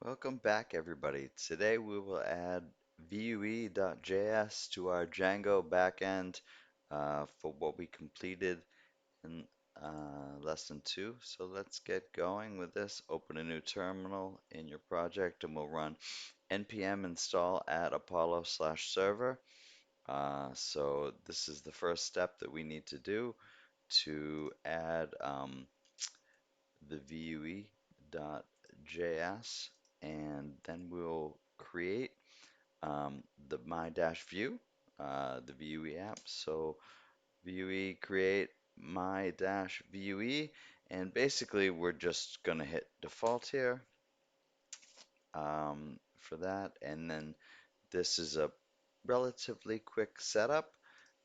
Welcome back, everybody. Today we will add Vue.js to our Django backend for what we completed in lesson 2. So let's get going with this. Open a new terminal in your project and we'll run npm install add apollo slash server. So this is the first step that we need to do to add the Vue.js, and then we'll create the my-view, the Vue app. So Vue create my-vue, and basically we're just gonna hit default here for that, and then this is a relatively quick setup.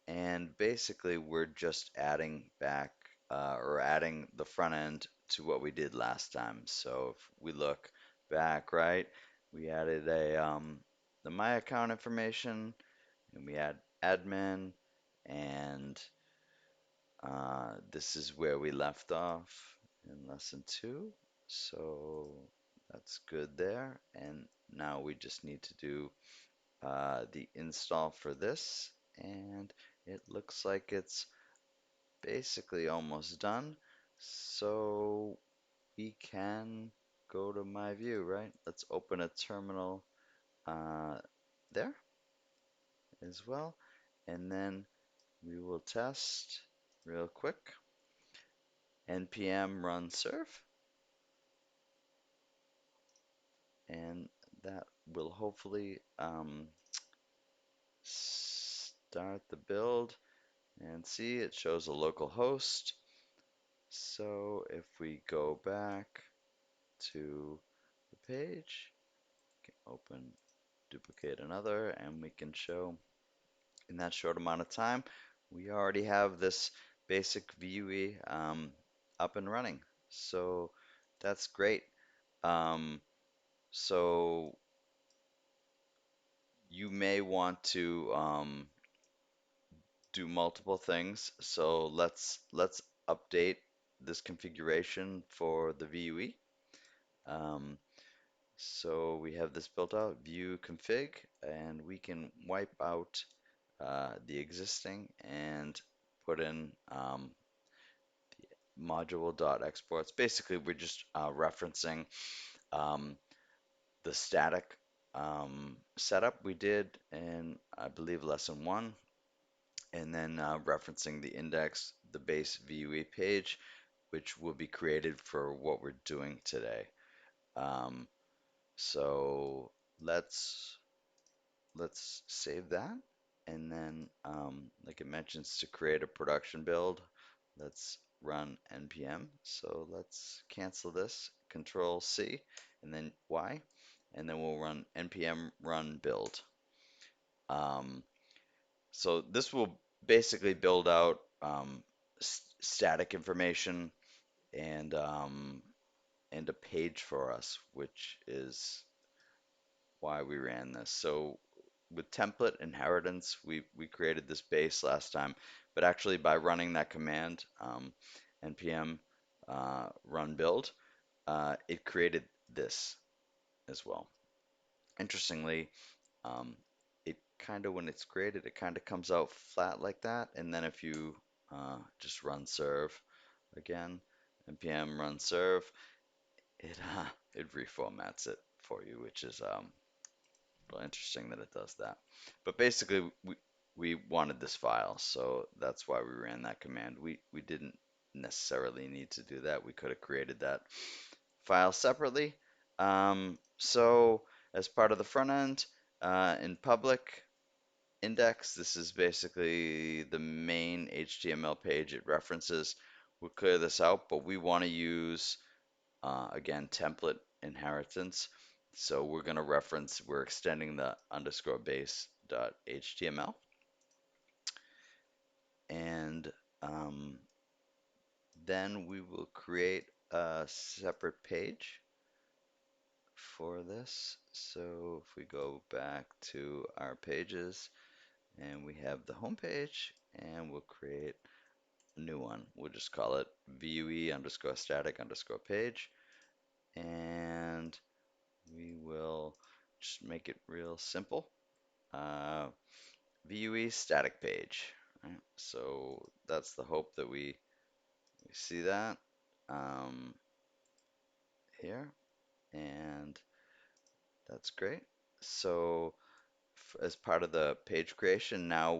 And basically, we're just adding back or adding the front end to what we did last time. So if we look back, right, we added the my account information, and we add admin, and this is where we left off in lesson 2. So that's good there. And now we just need to do the install for this, and it looks like it's basically almost done. So we can go to my view, right? Let's open a terminal uh, there as well, and then we will test real quick npm run serve, and that will hopefully start the build. And see, it shows a local host. So if we go back to the page, open, duplicate another, and we can show in that short amount of time, we already have this basic Vue up and running. So that's great. Um, so you may want to do multiple things. So let's update this configuration for the Vue. Um, So we have this built out, view config, and we can wipe out the existing and put in module.exports. Basically, we're just referencing um, the static setup we did in, I believe, lesson 1, and then referencing the index, the base Vue page, which will be created for what we're doing today. Um, so let's let's save that. And then, like it mentions, to create a production build, let's run npm. So let's cancel this, Control C, and then Y, and then we'll run npm run build. Um, so this will basically build out static information and and a page for us, which is why we ran this. So with template inheritance, we created this base last time, but actually by running that command, npm run build, it created this as well. Interestingly, um, it kind of, when it's created, it kind of comes out flat like that, and then if you just run serve again, npm run serve, it reformats it for you, which is well, interesting that it does that. But basically, we wanted this file, so that's why we ran that command. We didn't necessarily need to do that. We could have created that file separately. So as part of the front end, in public index, this is basically the main HTML page it references. We'll clear this out, but we want to use again, template inheritance. So we're going to reference, we're extending the underscore base dot HTML. And then we will create a separate page for this. So if we go back to our pages and we have the home page, and we'll create a new one. We'll just call it Vue underscore static underscore page. And we just make it real simple. Uh, Vue static page. Right? So that's the hope that we see that here, and that's great. So as part of the page creation, now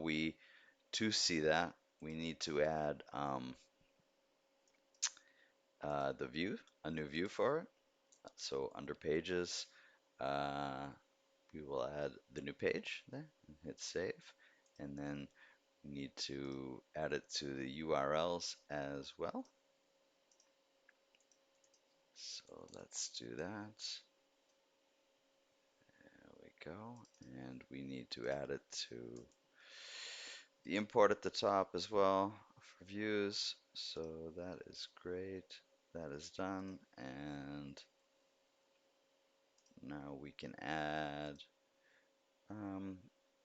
to see that, we need to add the view, a new view for it. So under pages, uh, we will add the new page there and hit save. And then we need to add it to the URLs as well. So let's do that. There we go. And we need to add it to the import at the top as well for views. So that is great. That is done. And now we can add um,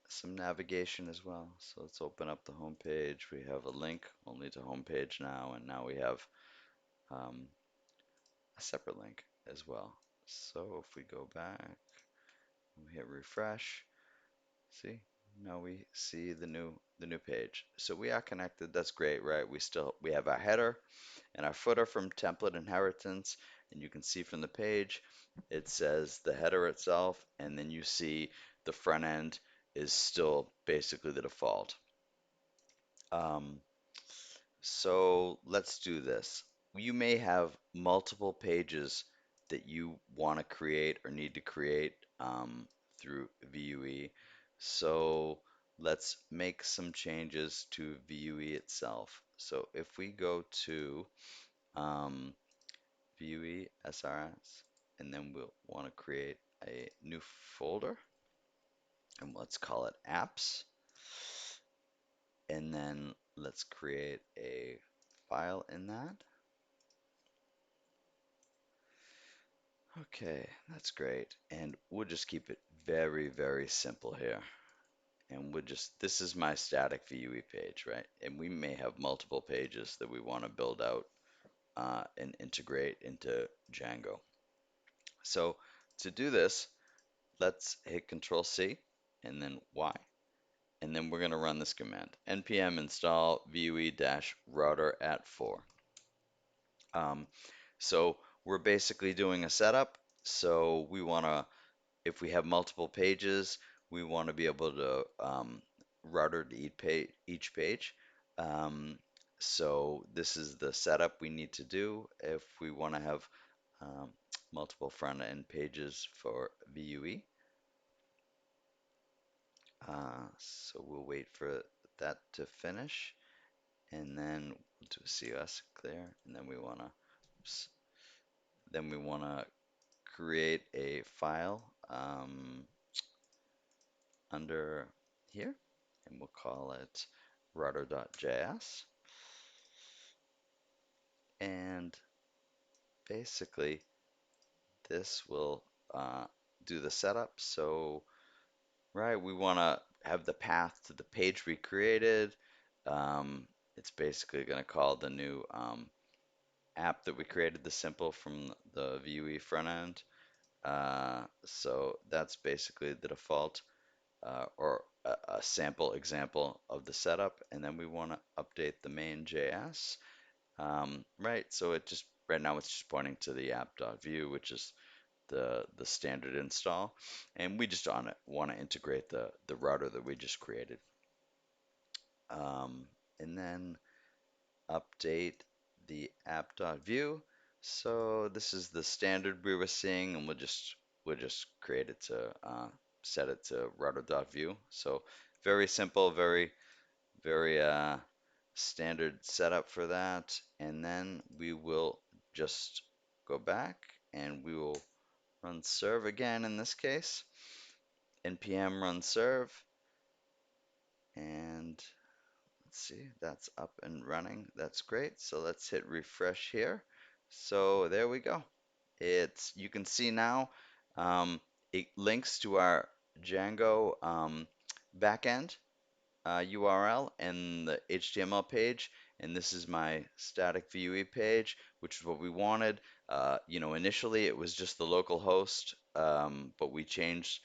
some navigation as well. So let's open up the home page. We have a link only to home page now, and now we have um, a separate link as well. So if we go back, we hit refresh, see, now we see the new page. So we are connected. That's great, right? We have our header and our footer from template inheritance, and you can see from the page it says the header itself, and then you see the front end is still basically the default. Um, so let's do this. You may have multiple pages that you want to create or need to create through Vue. So let's make some changes to Vue itself. So if we go to um, Vue SRS, and then we'll want to create a new folder, and let's call it apps. And then let's create a file in that. Okay, that's great. And we'll just keep it very, very simple here. And this is my static Vue page, right? And we may have multiple pages that we want to build out and integrate into Django. So to do this, let's hit Control C and then Y. And then we're going to run this command, npm install vue-router at 4. Um, so we're basically doing a setup. So we want to, if we have multiple pages, we want to be able to router to each page. Um, so this is the setup we need to do if we want to have um, multiple front end pages for Vue. So we'll wait for that to finish, and then we'll do COS clear, and then we want to create a file under here, and we'll call it router.js. And basically, this will do the setup. So, right, we want to have the path to the page we created. It's basically going to call the new app that we created, the simple from the Vue front end. So that's basically the default or a sample example of the setup. And then we want to update the main.js. Right, so right now it's just pointing to the app.vue, which is the standard install, and we just want to integrate the router that we just created, and then update the app.vue. So this is the standard we were seeing, and we'll just create it to set it to router.vue. So very simple, very standard setup for that. And then we will just go back and we will run serve again in this case. npm run serve, and let's see, that's up and running. That's great. So let's hit refresh here. So there we go. You can see now it links to our Django backend URL and the HTML page, and this is my static Vue page, which is what we wanted. Initially it was just the local host, but we changed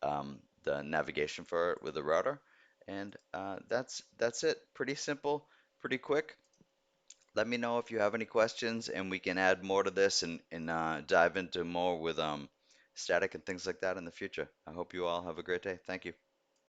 the navigation for it with the router, and that's it. Pretty simple, pretty quick. Let me know if you have any questions, and we can add more to this and dive into more with static and things like that in the future. I hope you all have a great day. Thank you.